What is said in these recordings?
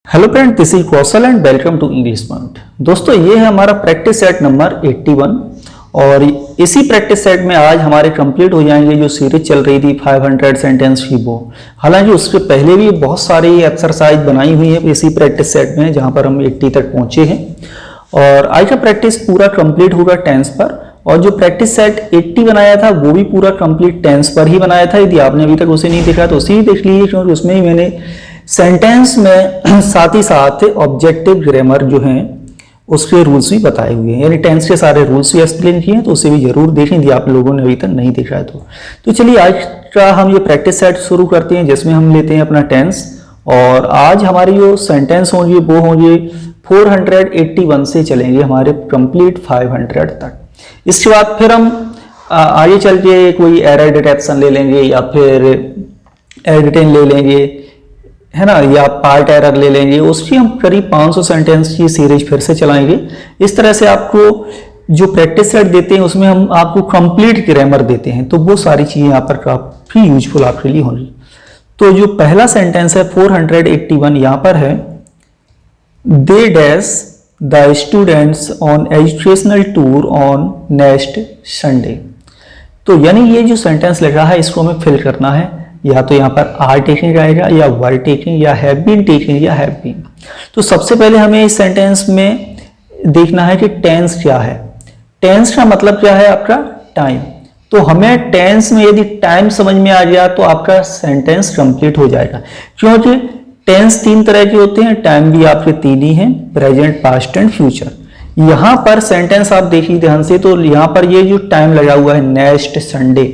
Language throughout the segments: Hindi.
Hello friend, this is Kaushal and welcome to English point. दोस्तों, ये है हमारा प्रैक्टिस सेट नंबर 81 और इसी प्रैक्टिस सेट में आज हमारे कंप्लीट हो जाएंगे जो सीरीज चल रही थी 500 सेंटेंस की वो। हालांकि उसके पहले भी बहुत सारी एक्सरसाइज बनाई हुई है इसी प्रैक्टिस सेट में, जहां पर हम 80 तक पहुंचे हैं और आज का प्रैक्टिस पूरा कंप्लीट होगा टेंस पर। और जो प्रैक्टिस सेट 80 बनाया था वो भी पूरा कंप्लीट टेंस पर ही बनाया था। यदि आपने अभी तक उसे नहीं देखा तो उसे ही देख लीजिए, क्योंकि उसमें ही मैंने सेंटेंस में साथ ही साथ ऑब्जेक्टिव ग्रामर जो हैं उसके रूल्स भी बताए हुए हैं, यानी टेंस के सारे रूल्स भी एक्सप्लेन किए हैं, तो उसे भी जरूर देखें यदि आप लोगों ने अभी तक नहीं देखा है तो चलिए आज का हम ये प्रैक्टिस सेट शुरू करते हैं, जिसमें हम लेते हैं अपना टेंस। और आज हमारी जो सेंटेंस होंगे वो होंगे 481 से चलेंगे हमारे कंप्लीट 500 तक। इसके बाद फिर हम आगे चल के कोई एरर डिटेक्शन ले लेंगे या फिर एडिटिंग ले लेंगे, है ना, या पार्ट एरर ले लेंगे। उसकी हम करीब 500 सेंटेंस की सीरीज फिर से चलाएंगे। इस तरह से आपको जो प्रैक्टिस सेट देते हैं उसमें हम आपको कंप्लीट ग्रामर देते हैं, तो वो सारी चीजें यहाँ पर काफी यूजफुल आपके लिए होंगी। तो जो पहला सेंटेंस है 481 यहाँ पर है, they dash the students on educational tour on next Sunday. तो यानी ये जो सेंटेंस लिखा है इसको हमें फिल करना है, या तो यहाँ पर आर टेकिंग आएगा या वर टेकिंग या हैव बीन टेकिंग या हैव बीन। तो सबसे पहले हमें इस सेंटेंस में देखना है कि टेंस क्या है। टेंस का मतलब क्या है आपका टाइम। तो हमें टेंस में यदि टाइम समझ में आ गया तो आपका सेंटेंस कंप्लीट हो जाएगा, क्योंकि टेंस 3 तरह के होते हैं, टाइम भी आपके 3 ही हैं, प्रेजेंट, पास्ट एंड फ्यूचर। यहां पर सेंटेंस आप देखिए ध्यान से, तो यहां पर ये जो टाइम लगा हुआ है नेक्स्ट संडे,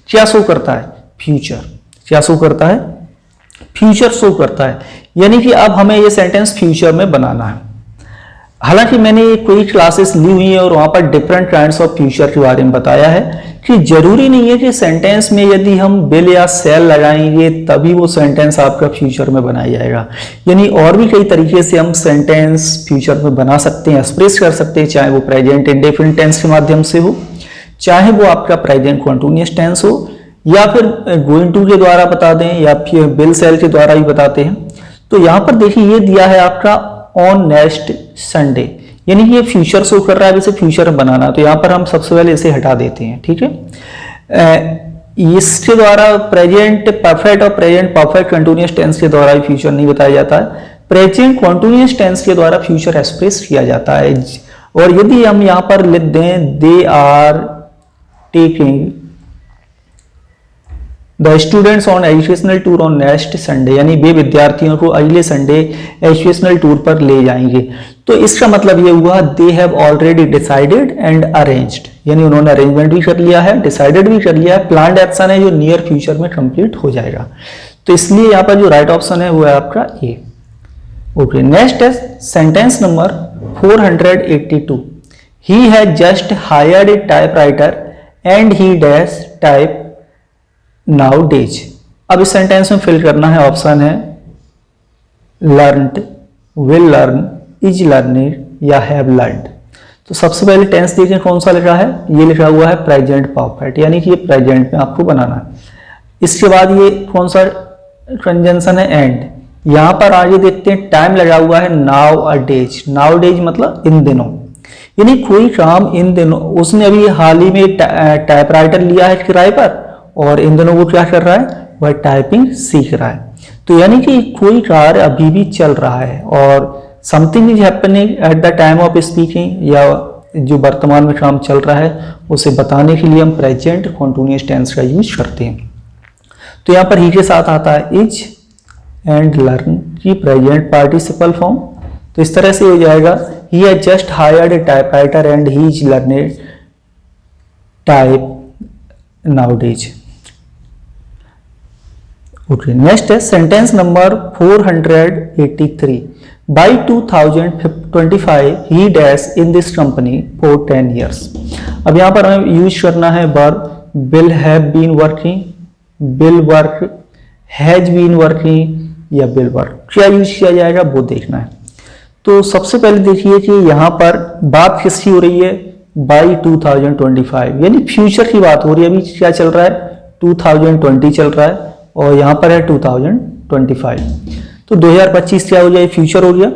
क्या शो करता है? फ्यूचर। क्या शो करता है? फ्यूचर शो करता है, यानी कि अब हमें ये सेंटेंस फ्यूचर में बनाना है। हालांकि मैंने कोई क्लासेस ली हुई है और वहां पर डिफरेंट काइंड्स ऑफ फ्यूचर के बारे में बताया है कि जरूरी नहीं है कि सेंटेंस में यदि हम विल या शैल लगाएंगे तभी वो सेंटेंस आपका फ्यूचर में बनाया जाएगा। यानी और भी कई तरीके से हम सेंटेंस फ्यूचर में बना सकते हैं, एक्सप्रेस कर सकते हैं, चाहे वो प्रेजेंट इंडेफिनिट टेंस के माध्यम से हो, चाहे वो आपका प्रेजेंट कंटीन्यूअस टेंस हो, या फिर गोइंग टू के द्वारा बता दें, या फिर विल सेल के द्वारा ही बताते हैं। तो यहां पर देखिए ये दिया है आपका ऑन नेक्स्ट संडे, यानी कि ये फ्यूचर शो कर रहा है, इसे फ्यूचर में बनाना। तो यहां पर हम सबसे पहले इसे हटा देते हैं, ठीक है। इसके द्वारा प्रेजेंट परफेक्ट और प्रेजेंट परफेक्ट कंटीन्यूअस टेंस के द्वारा फ्यूचर नहीं बताया जाता है, प्रेजेंट कंटीन्यूअस टेंस के द्वारा फ्यूचर एक्सप्रेस किया जाता है। और यदि हम यहां पर लिख दें they are taking the students on educational tour on next Sunday, यानी वे विद्यार्थियों को अगले संडे एजुकेशनल टूर पर ले जाएंगे, तो इसका मतलब ये हुआ they have already decided and arranged, यानी उन्होंने अरेंजमेंट भी कर लिया है, डिसाइडेड भी कर लिया है, प्लान्ड एक्शन है जो नियर फ्यूचर में कंप्लीट हो जाएगा। तो इसलिए यहाँ पर जो राइट ऑप्शन है वो है आपका ए। ओके, नेक्स्ट है sentence number 482, he has just hired a typewriter and he dash type now days. अब इस सेंटेंस में फिल करना है, ऑप्शन है learned, will learn, is learning या हैव लर्नड। तो सबसे पहले टेंस देखें कौन सा लिखा है, ये लिखा हुआ है प्रेजेंट परफेक्ट, यानी कि ये प्रेजेंट में आपको बनाना है। इसके बाद ये कौन सा कंजंक्शन है? एंड। यहां पर आगे देखते हैं टाइम लगा हुआ है नाउ अ डेज। नाउ डेज मतलब इन दिनों, यानी कोई काम इन दिनों, उसने अभी हाल ही में टाइपराइटर लिया है किराए पर और इन दोनों वो क्या कर रहा है? वह टाइपिंग सीख रहा है। तो यानी कि कोई कार्य अभी भी चल रहा है और something is happening at the time of speaking, या जो वर्तमान में काम चल रहा है उसे बताने के लिए हम प्रेजेंट कंटीन्यूअस टेंस का यूज करते हैं। तो यहाँ पर ही के साथ आता है इज एंड लर्न की प्रेजेंट पार्टिसिपल फॉर्म। तो इस तरह से हो जाएगा he has just hired a typewriter and he is learning type nowadays. Okay, next है sentence number 483, by 2025 he dash in this company for 10 years। अब यहां पर हमें यूज करना है verb will have been working, will work, has been working या विल वर्क। क्या यूज किया जाएगा वो देखना है। तो सबसे पहले देखिए कि यहां पर बात किसकी हो रही है? बाई 2025, यानी फ्यूचर की बात हो रही है। अभी क्या चल रहा है? 2020 चल रहा है और यहां पर है 2025। तो 2025 क्या हो जाए, फ्यूचर हो गया।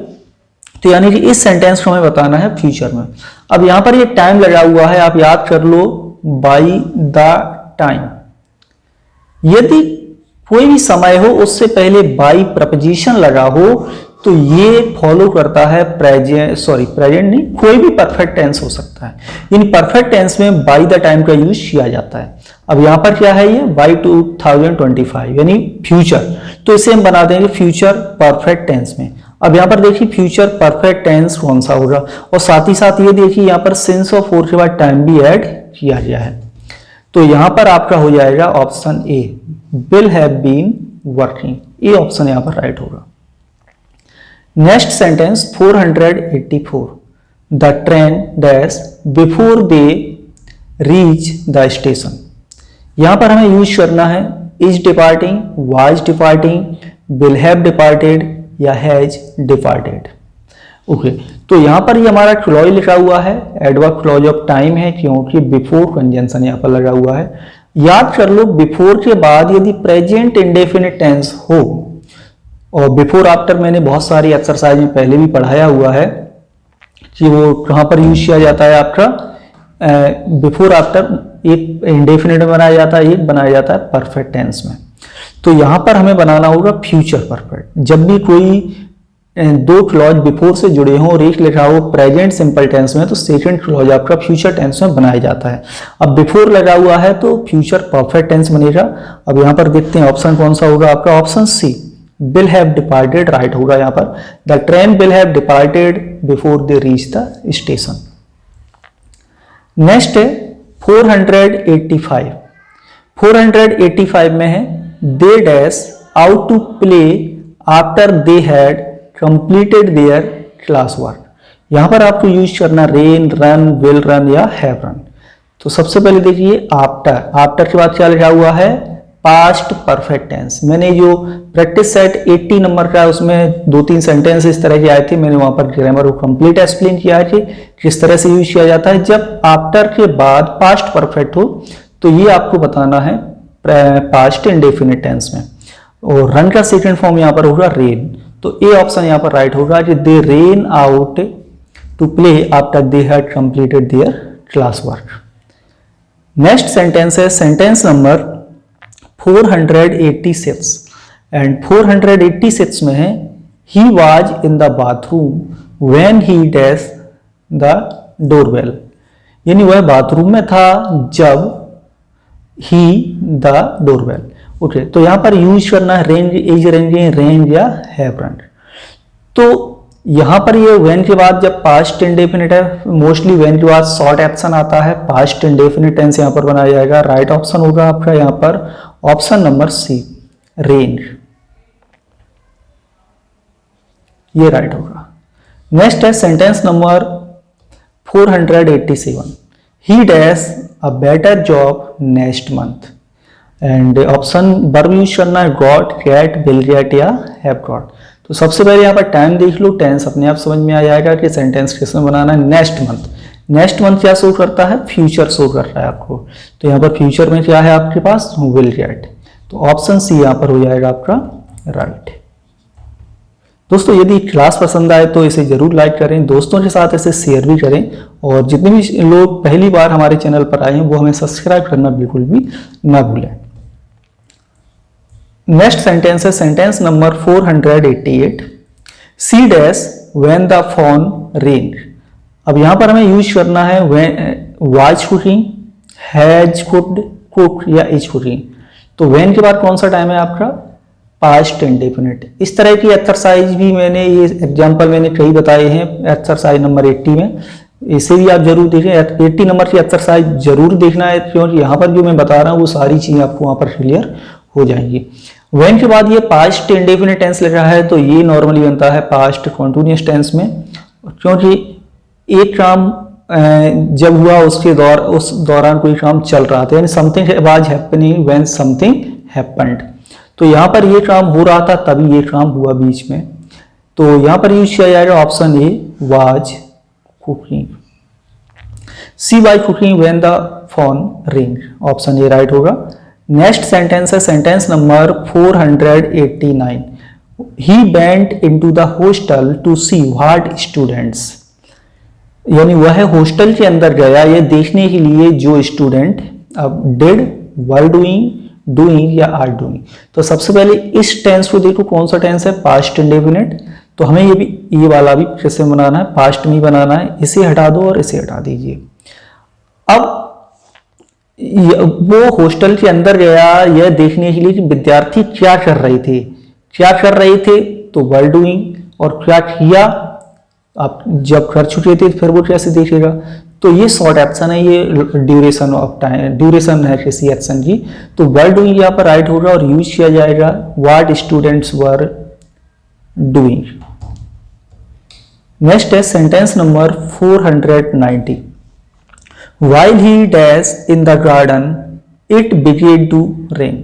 तो यानी कि इस सेंटेंस को हमें बताना है फ्यूचर में। अब यहां पर ये टाइम लगा हुआ है, आप याद कर लो, बाई द टाइम। यदि कोई भी समय हो उससे पहले बाई प्रपोजिशन लगा हो तो ये फॉलो करता है प्रेजेंट नहीं, कोई भी परफेक्ट टेंस हो सकता है। इन परफेक्ट टेंस में बाई द टाइम का यूज किया जाता है। अब यहां पर क्या है, ये बाई 2025 यानी फ्यूचर, तो इसे हम बना देंगे फ्यूचर परफेक्ट टेंस में। अब यहां पर देखिए फ्यूचर परफेक्ट टेंस कौन सा होगा, और साथ ही साथ ये देखिए यहां पर सिंस और फोर के बाद टाइम भी ऐड किया गया है। तो यहां पर आपका हो जाएगा option A, will have been working. ये ऑप्शन यहां पर राइट होगा। Next sentence 484, the train dash before they reach the station. यहां पर हमें यूज करना है is departing, was departing, will have departed या हैज डिपार्टेड। ओके, तो यहां पर ये हमारा क्लॉज लिखा हुआ है, एडवर्ब क्लॉज ऑफ टाइम है क्योंकि बिफोर कंजंक्शन यहां पर लगा हुआ है। याद कर लो, बिफोर के बाद यदि प्रेजेंट इंडेफिनिट टेंस हो, और बिफोर आफ्टर मैंने बहुत सारी एक्सरसाइज में पहले भी पढ़ाया हुआ है कि वो कहां पर यूज किया जाता है आपका, बिफोर आफ्टर एक इंडेफिनिट में बनाया जाता है, एक बनाया जाता है परफेक्ट टेंस में। तो यहां पर हमें बनाना होगा फ्यूचर परफेक्ट। जब भी कोई दो क्लॉज बिफोर से जुड़े हों और एक लिखा हो प्रेजेंट सिंपल टेंस में, तो सेकंड क्लॉज आपका फ्यूचर टेंस में बनाया जाता है। अब बिफोर लगा हुआ है तो फ्यूचर परफेक्ट टेंस बनेगा। अब यहां पर देखते हैं ऑप्शन कौन सा होगा आपका, option C, will have departed right होगा यहां पर। The train will have departed before they reach the station. Next है 485। 485 में है they dash out to play after they had completed their class work. यहां पर आपको यूज करना रेन, रन, विल रन या हैव रन। तो सबसे पहले देखिए आफ्टर, आफ्टर के बाद क्या लिखा हुआ है, पास्ट परफेक्ट टेंस। मैंने जो प्रैक्टिस सेट 80 नंबर का उसमें 2-3 सेंटेंस इस तरह के आए थे, मैंने वहां पर ग्रामर को कंप्लीट एक्सप्लेन किया है कि किस तरह से यूज किया जाता है। जब आफ्टर के बाद पास्ट परफेक्ट हो तो ये आपको बताना है पास्ट इंडेफिनिट टेंस में। और रन का सेकंड फॉर्म यहां पर होगा रेन, तो ए ऑप्शन यहां पर राइट होगा कि they ran out to play after they had completed their class work. Next sentence है सेंटेंस नंबर 486 एंड 486 में है he was in the bathroom when he dash the doorbell. यानी वह बाथरूम में था जब ही द डोरबेल। ओके, तो यहां पर यूज करना है रेंज, इज रेंजिंग, रेंज या हैव रन। तो यहां पर ये व्हेन के बाद जब पास्ट इंडेफिनिट है, मोस्टली व्हेन के बाद शॉर्ट एक्शन आता है, पास्ट इंडेफिनिट टेंस यहां पर बनाया जाएगा। राइट ऑप्शन होगा आपका यहां पर ऑप्शन नंबर सी, रेंज, ये राइट होगा। नेक्स्ट है sentence number 487, he dash a better job next month. And option verb use करना है गॉट, गेट, विल गेट या हैव गॉट। तो सबसे पहले यहाँ पर टाइम देख लो, टेंस अपने आप समझ में आ जाएगा कि सेंटेंस किसमें बनाना है। नेक्स्ट मंथ, नेक्स्ट मंथ क्या शो करता है, फ्यूचर शो कर रहा है आपको। तो यहाँ पर फ्यूचर में क्या है आपके पास, विल गेट। तो ऑप्शन सी यहाँ पर हो जाएगा आपका राइट। दोस्तों यदि क्लास पसंद आए तो इसे जरूर लाइक करें, दोस्तों के साथ इसे शेयर भी करें, और जितने भी लोग पहली बार हमारे चैनल पर आए हैं वो हमें सब्सक्राइब करना बिल्कुल भी ना भूलें। नेक्स्ट सेंटेंस है sentence number 488, she dash when the phone ring. अब यहां पर हमें यूज करना है was cooking, has cooked, cook या इज कुकिंग। तो व्हेन के बाद कौन सा टाइम है आपका, पास्ट इंडेफिनिट। इस तरह की एक्सरसाइज भी मैंने, ये एग्जांपल मैंने कई बताए हैं एक्सरसाइज नंबर 80 में, इसे भी आप जरूर देखें। 80 नंबर की एक्सरसाइज जरूर देखना है क्योंकि यहाँ पर जो मैं बता रहा हूँ वो सारी चीजें आपको वहां पर क्लियर हो जाएंगी। व्हेन के बाद ये पास्ट इंडेफिनिट टेंस लिखा है तो ये नॉर्मली बनता है पास्ट कॉन्टिन्यूअस टेंस में, क्योंकि एक काम जब हुआ उस दौरान कोई काम चल रहा था, यानी something was happening when something happened. तो यहाँ पर ये काम हो रहा था तभी ये काम हुआ बीच में, तो यहाँ पर यूज किया जाएगा option A, was cooking. She was cooking when the phone ring, option A right होगा। नेक्स्ट सेंटेंस है sentence number 489, he went into the hostel to see what students, यानी वह हॉस्टल के अंदर गया ये देखने के लिए जो स्टूडेंट अब डिड, वर डूइंग, डूइंग या आर डूइंग। तो सबसे पहले इस टेंस को देखो, कौन सा टेंस है, पास्ट इंडेफिनिट। तो हमें ये वाला भी कैसे बनाना है, पास्ट में बनाना है। इसे हटा दो और इसे हटा दीजिए। अब वो हॉस्टल के अंदर गया यह देखने के लिए कि विद्यार्थी क्या कर रहे थे, क्या कर रहे थे, तो वर डूइंग, और क्या किया आप जब कर चुके थे फिर वो कैसे देखेगा। तो ये शॉर्ट एक्शन है, ये ड्यूरेशन ऑफ टाइम, ड्यूरेशन है किसी एक्शन की। तो वर डूइंग यहाँ पर राइट होगा और यूज किया जाएगा what students were doing. Next है sentence number 490। While he dash in the garden, it began to rain।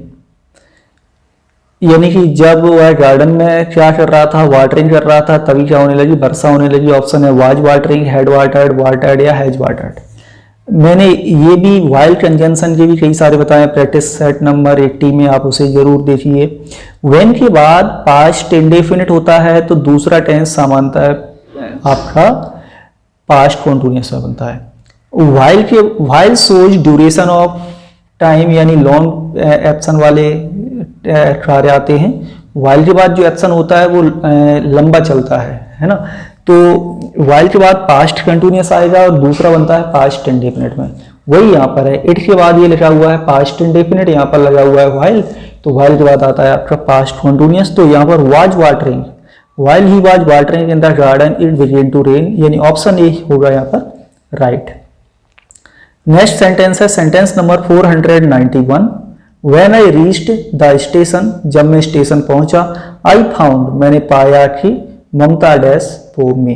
यानी कि जब वह गार्डन में क्या कर रहा था, वाटरिंग कर रहा था, तभी क्या होने लगी, वर्षा होने लगी। ऑप्शन है was watering, had watered, watered या हैज वाटर्ड। मैंने ये भी वाइल कंजंक्शन के भी कई सारे बताए, प्रैक्टिस सेट नंबर 80 में आप उसे जरूर देखिए। व्हेन के बाद पास्ट इंडेफिनिट होता है तो दूसरा टेंस सामान्यतः आपका पास्ट कॉन्टिन्यूअस में बनता है। While shows duration of time, यानी लॉन्ग एक्शन वाले कार्य आते हैं। वाइल के बाद जो एक्शन होता है वो लंबा चलता है ना। तो वाइल के बाद पास्ट कंटिन्यूअस आएगा और दूसरा बनता है पास्ट इंडेफिनिट में। वही यहाँ पर है, इट के बाद ये लिखा हुआ है पास्ट इंडेफिनिट, यहाँ पर लगा हुआ है वाइल। तो वाइल के बाद आता है आपका पास्ट कंटिन्यूअस। तो यहाँ पर was watering, while he was watering in the garden it began to rain, यानी ऑप्शन ए होगा यहाँ पर राइट। नेक्स्ट सेंटेंस है sentence number 491। When I reached the station, जब मैं स्टेशन पहुंचा, आई फाउंड, मैंने पाया कि ममता डैश फॉर मी।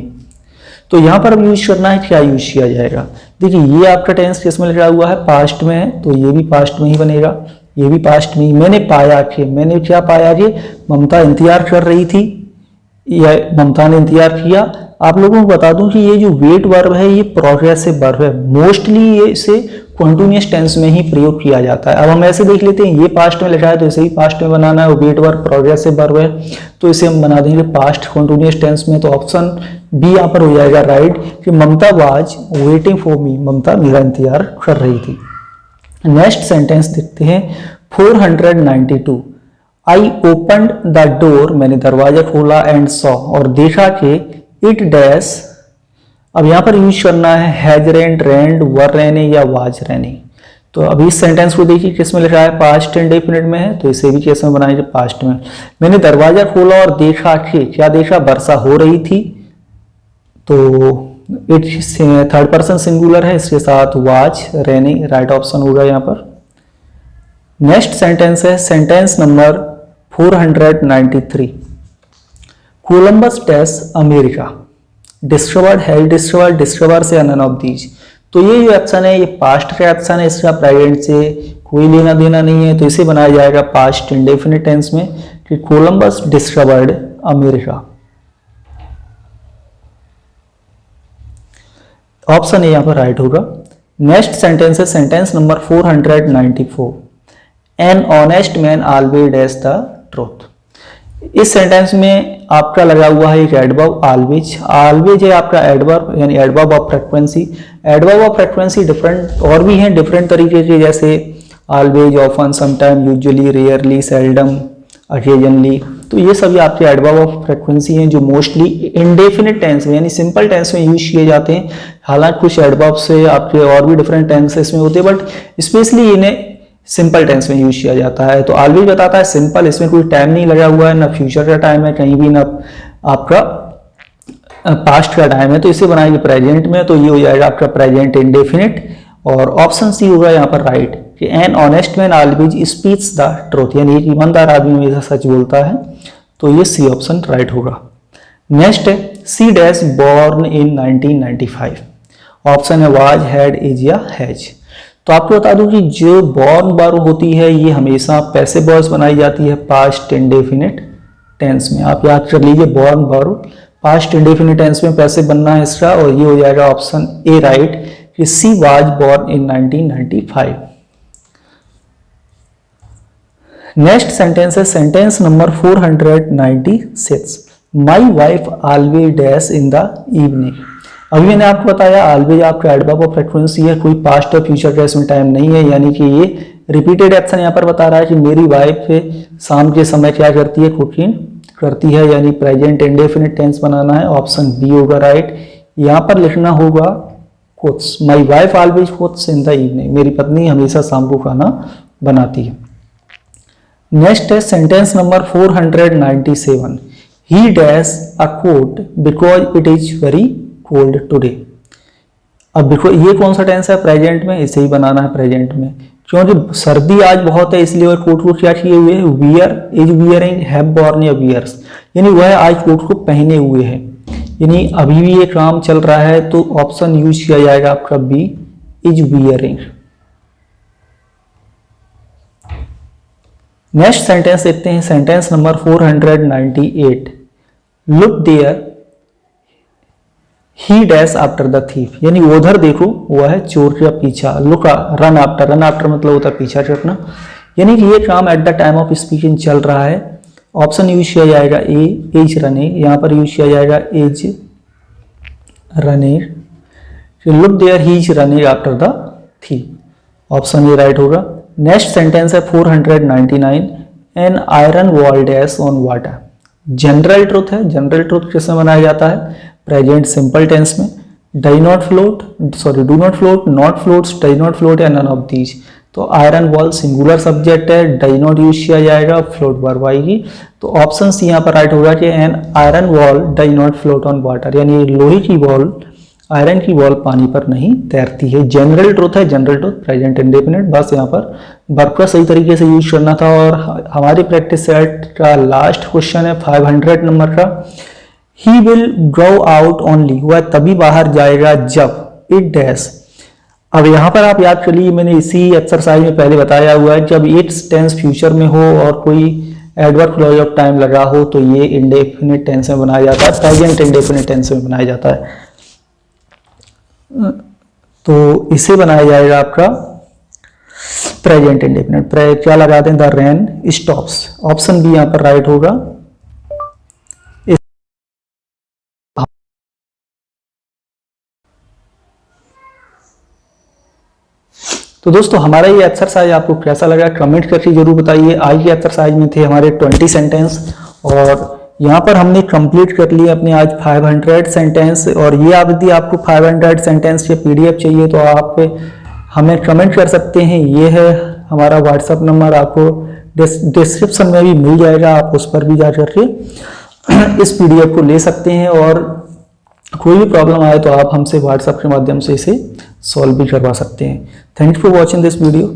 तो यहां पर अब यूज करना है, क्या यूज किया जाएगा। देखिए ये आपका टेंस किसमें लिखा हुआ है, पास्ट में है, तो ये भी पास्ट में ही बनेगा, ये भी पास्ट में ही। मैंने पाया कि, मैंने क्या पाया कि ममता इंतजार कर रही थी या ममता ने इंतजार किया। आप लोगों को बता दूं कि ये जो वेट वर्ब है ये प्रोग्रेसिव वर्ब है, मोस्टली ये इसे कॉन्टिन्यूअस टेंस में ही प्रयोग किया जाता है। अब हम ऐसे देख लेते हैं, ये पास्ट में लिखा है तो इसे ही पास्ट में बनाना है, और वेट वर्ब प्रोग्रेसिव वर्ब है तो इसे हम बना देंगे पास्ट कॉन्टिन्यूअस टेंस में। तो ऑप्शन बी यहाँ पर हो जाएगा राइट कि ममता वाज वेटिंग फॉर मी, ममता मेरा इंतजार कर रही थी। नेक्स्ट सेंटेंस देखते हैं 492। आई ओपनड द डोर, मैंने दरवाजा खोला, एंड सॉ, और देखा कि इट डैश। अब यहां पर यूज करना है हैज रेंड, रेंड, वर रहने या वाज रहने। तो अभी इस सेंटेंस को देखिए किस में लिखा है, पास्ट इंडेफिनिट में है, तो इसे भी कैसे में बनाएंगे, पास्ट में। मैंने दरवाजा खोला और देखा कि, क्या देखा, वर्षा हो रही थी। तो इट थर्ड पर्सन सिंगुलर है, इसके साथ वाज रहने राइट ऑप्शन होगा यहाँ पर। नेक्स्ट सेंटेंस है sentence number 493। Columbus dash America, discovered, has discovered, discover से नन ऑफ दीज। तो ये जो एक्शन है ये पास्ट का एक्शन है, इसका प्रेजेंट से कोई लेना देना नहीं है, तो इसे बनाया जाएगा पास्ट इंडेफिनिट टेंस में कि Columbus discovered America. Option A यहाँ पर राइट होगा। नेक्स्ट सेंटेंस है sentence number 494। An honest man always dash the truth. इस सेंटेंस में आपका लगा हुआ है एक एडवर्ब ऑलवेज। ऑलवेज है आपका एडवर्ब, यानी adverb of frequency. Adverb of frequency different और भी हैं डिफरेंट तरीके के, जैसे always, often, sometime, usually, rarely, seldom, occasionally. तो ये सभी आपके एडवर्ब ऑफ फ्रीक्वेंसी हैं जो मोस्टली इंडेफिनिट टेंस में यानी सिंपल टेंस में यूज किए जाते हैं। हालांकि कुछ एडवर्ब से आपके और भी डिफरेंट टेंसेस में होते हैं, बट स्पेशली इन्हें सिंपल टेंस में यूज किया जाता है। तो ऑलवेज बताता है सिंपल, इसमें कोई टाइम नहीं लगा हुआ है, ना फ्यूचर का टाइम है कहीं भी, ना आपका पास्ट का टाइम है, तो इसे बनाएंगे प्रेजेंट में, तो ये हो जाएगा आपका प्रेजेंट इंडेफिनिट। और ऑप्शन सी होगा यहाँ पर राइट कि an honest man always speaks the truth, यानी एक ईमानदार आदमी हमेशा सच बोलता है, तो ये सी ऑप्शन राइट होगा। नेक्स्ट है she dash born in 1995। Option है वाज, हैड, इज या हैज। तो आपको बता दूं कि जो बॉर्न वर्ब होती है ये हमेशा पैसिव वॉइस बनाई जाती है पास्ट इंडेफिनिट टेंस में। आप याद कर लीजिए born verb past indefinite tense में पैसिव बनना है इसका, और ये हो जाएगा ऑप्शन ए राइट कि she was born in 1995। Next sentence है sentence number 496। My wife always dash in the evening. अभी मैंने आपको बताया ऑलवेज आपका एडवर्ब ऑफ फ्रीक्वेंसी है, कोई पास्ट और फ्यूचर टेंस में टाइम नहीं है, यानी कि ये रिपीटेड एक्शन यहाँ पर बता रहा है कि मेरी वाइफ शाम के समय क्या करती है, कुकिंग करती है, यानी प्रेजेंट इंडेफिनिट टेंस बनाना है। ऑप्शन बी होगा राइट। यहाँ पर लिखना होगा कुक्स। माई wife always कुक्स in the evening. मेरी पत्नी हमेशा शाम को खाना बनाती है। नेक्स्ट है sentence number 497। He dash a coat because it is very cold today. अब देखो ये कौन सा टेंस है, प्रेजेंट में, इसे ही बनाना है प्रेजेंट में, क्योंकि सर्दी आज बहुत है इसलिए वह कोट को क्या किए हुए है, wear is wearing, have born या वियर्स, यानी वह आज कोट को पहने हुए है, यानी अभी भी ये काम चल रहा है, तो ऑप्शन यूज किया जाएगा आपका B, is wearing. Next sentence देखते हैं, sentence number 498। Look there he dash after the thief, यानी उधर देखो वह है चोर का पीछा। Look run after, run after मतलब होता है पीछा छूटना, यानी कि ये काम at the time of speaking चल रहा है। ऑप्शन यूज किया जाएगा ए, इज रनिंग, यहाँ पर यूज किया जाएगा is running. Look there he is running after the thief, option A right होगा। नेक्स्ट सेंटेंस है 499। An iron wall dash on water. General truth है, जनरल ट्रुथ किसमें बनाया जाता है, प्रेजेंट सिंपल टेंस में। Do not float, not floats, do not float या नन ऑफ दीज। तो आयरन वॉल सिंगुलर सब्जेक्ट है, डू नॉट यूज किया जाएगा, फ्लोट वर्ब आएगी। तो ऑप्शन सी यहाँ पर राइट होगा कि N iron wall do not float on water, यानी लोहे की वॉल, आयरन की वॉल पानी पर नहीं तैरती है। जनरल ट्रुथ है, जनरल ट्रुथ प्रेजेंट इंडेफिनिट, बस यहाँ पर वर्ब का सही तरीके से यूज करना था। और हमारी प्रैक्टिस सेट का लास्ट क्वेश्चन है 500 नंबर का। He will go out only, वह तभी बाहर जाएगा जब इट डैश। अब यहाँ पर आप याद करिए, मैंने इसी एक्सरसाइज में पहले बताया हुआ है, जब इट्स टेंस फ्यूचर में हो और कोई एडवर्ब क्लॉज ऑफ टाइम लगा हो तो ये इंडेफिनिट टेंस में बनाया जाता है, प्रेजेंट इंडेफिनिट टेंस में बनाया जाता है। तो इसे बनाया जाएगा आपका प्रेजेंट इंडेफिनिट। क्या लगाते हैं, the rain stops, option B यहाँ पर राइट होगा। तो दोस्तों हमारा ये एक्सरसाइज आपको कैसा लगा कमेंट करके जरूर बताइए। आज की एक्सरसाइज में थे हमारे 20 सेंटेंस और यहाँ पर हमने कंप्लीट कर लिए अपने आज 500 सेंटेंस। और ये यदि आपको 500 सेंटेंस के पीडीएफ चाहिए तो आप हमें कमेंट कर सकते हैं। ये है हमारा व्हाट्सएप नंबर, आपको डिस्क्रिप्शन में भी मिल जाएगा, आप उस पर भी जा करके इस पीडीएफ को ले सकते हैं। और कोई भी प्रॉब्लम आए तो आप हमसे व्हाट्सएप के माध्यम से इसे सॉल्व भी करवा सकते हैं। Thank you for watching this video.